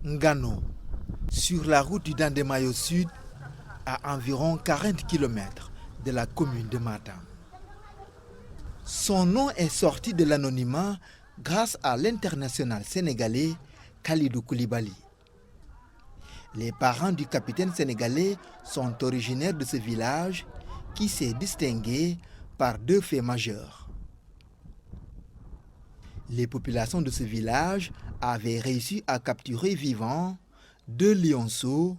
Ngano, sur la route du Dandemayo Sud, à environ 40 km de la commune de Matam. Son nom est sorti de l'anonymat grâce à l'international sénégalais Khalidou Koulibaly. Les parents du capitaine sénégalais sont originaires de ce village qui s'est distingué par deux faits majeurs. Les populations de ce village avaient réussi à capturer vivants deux lionceaux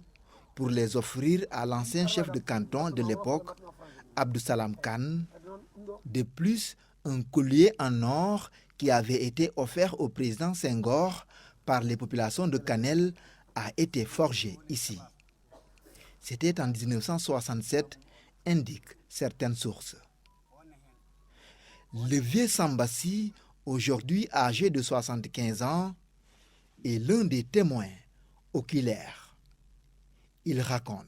pour les offrir à l'ancien chef de canton de l'époque, Abdou Salam Khan. De plus, un collier en or qui avait été offert au président Senghor par les populations de Kanel a été forgé ici. C'était en 1967, indiquent certaines sources. Le vieux Sambassi, aujourd'hui âgé de 75 ans, est l'un des témoins oculaires. Il raconte.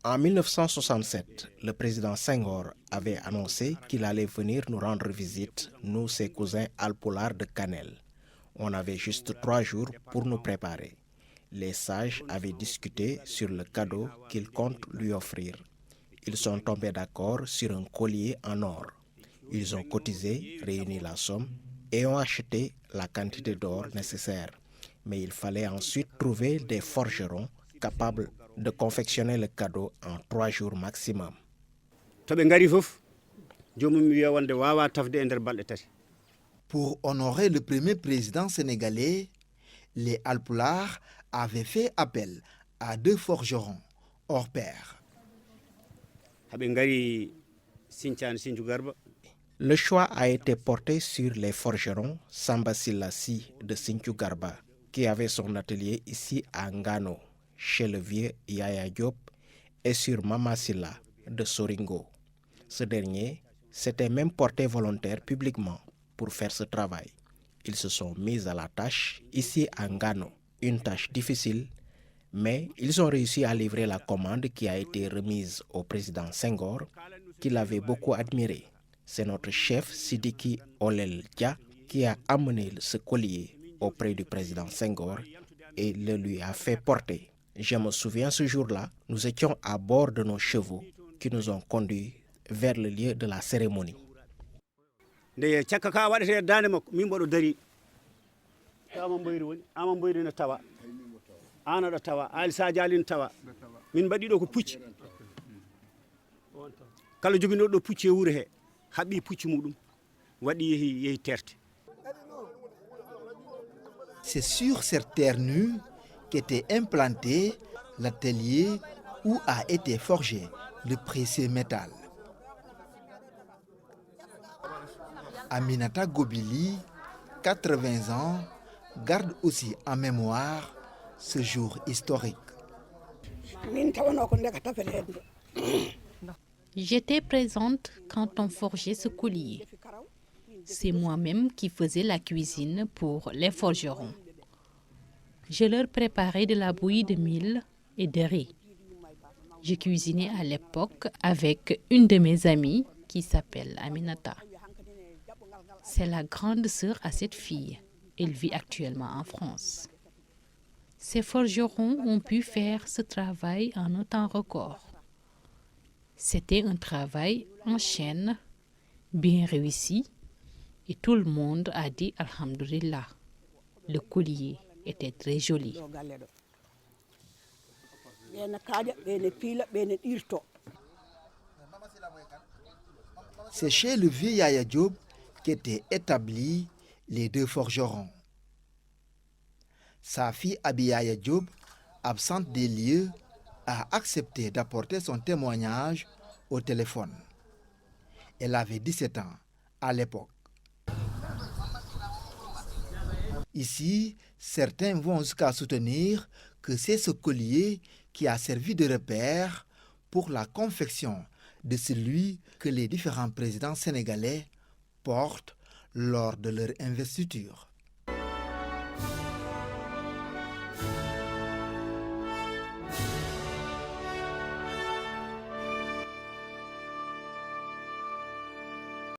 En 1967, le président Senghor avait annoncé qu'il allait venir nous rendre visite, nous ses cousins alpulaars de Kanel. On avait juste 3 jours pour nous préparer. Les sages avaient discuté sur le cadeau qu'ils comptent lui offrir. Ils sont tombés d'accord sur un collier en or. Ils ont cotisé, réuni la somme et ont acheté la quantité d'or nécessaire. Mais il fallait ensuite trouver des forgerons capables de confectionner le cadeau en 3 jours maximum. Pour honorer le premier président sénégalais, les Alpulaars avaient fait appel à 2 forgerons hors pair. Le choix a été porté sur les forgerons Samba Silassi de Sinthiou Garba, qui avait son atelier ici à Ngano, chez le vieux Yaya Diop, et sur Mama Silla de Soringo. Ce dernier s'était même porté volontaire publiquement pour faire ce travail. Ils se sont mis à la tâche ici à Ngano, une tâche difficile, mais ils ont réussi à livrer la commande qui a été remise au président Senghor, qui l'avait beaucoup admiré. C'est notre chef Sidiki Olel Dia qui a amené ce collier auprès du président Senghor et le lui a fait porter. Je me souviens ce jour-là, nous étions à bord de nos chevaux qui nous ont conduits vers le lieu de la cérémonie. C'est sur cette terre nue qu'était implanté l'atelier où a été forgé le précieux métal. Aminata Gobili, 80 ans, garde aussi en mémoire ce jour historique. J'étais présente quand on forgeait ce collier. C'est moi-même qui faisais la cuisine pour les forgerons. Je leur préparais de la bouillie de mil et de riz. Je cuisinais à l'époque avec une de mes amies qui s'appelle Aminata. C'est la grande sœur à cette fille. Elle vit actuellement en France. Ces forgerons ont pu faire ce travail en un temps record. C'était un travail en chaîne, bien réussi, et tout le monde a dit Alhamdulillah. Le collier était très joli. C'est chez le vieux Yaya Diop qu'étaient établis les 2 forgerons. Sa fille Abiyaya Diop, absente des lieux, a accepté d'apporter son témoignage au téléphone. Elle avait 17 ans à l'époque. Ici, certains vont jusqu'à soutenir que c'est ce collier qui a servi de repère pour la confection de celui que les différents présidents sénégalais portent lors de leur investiture.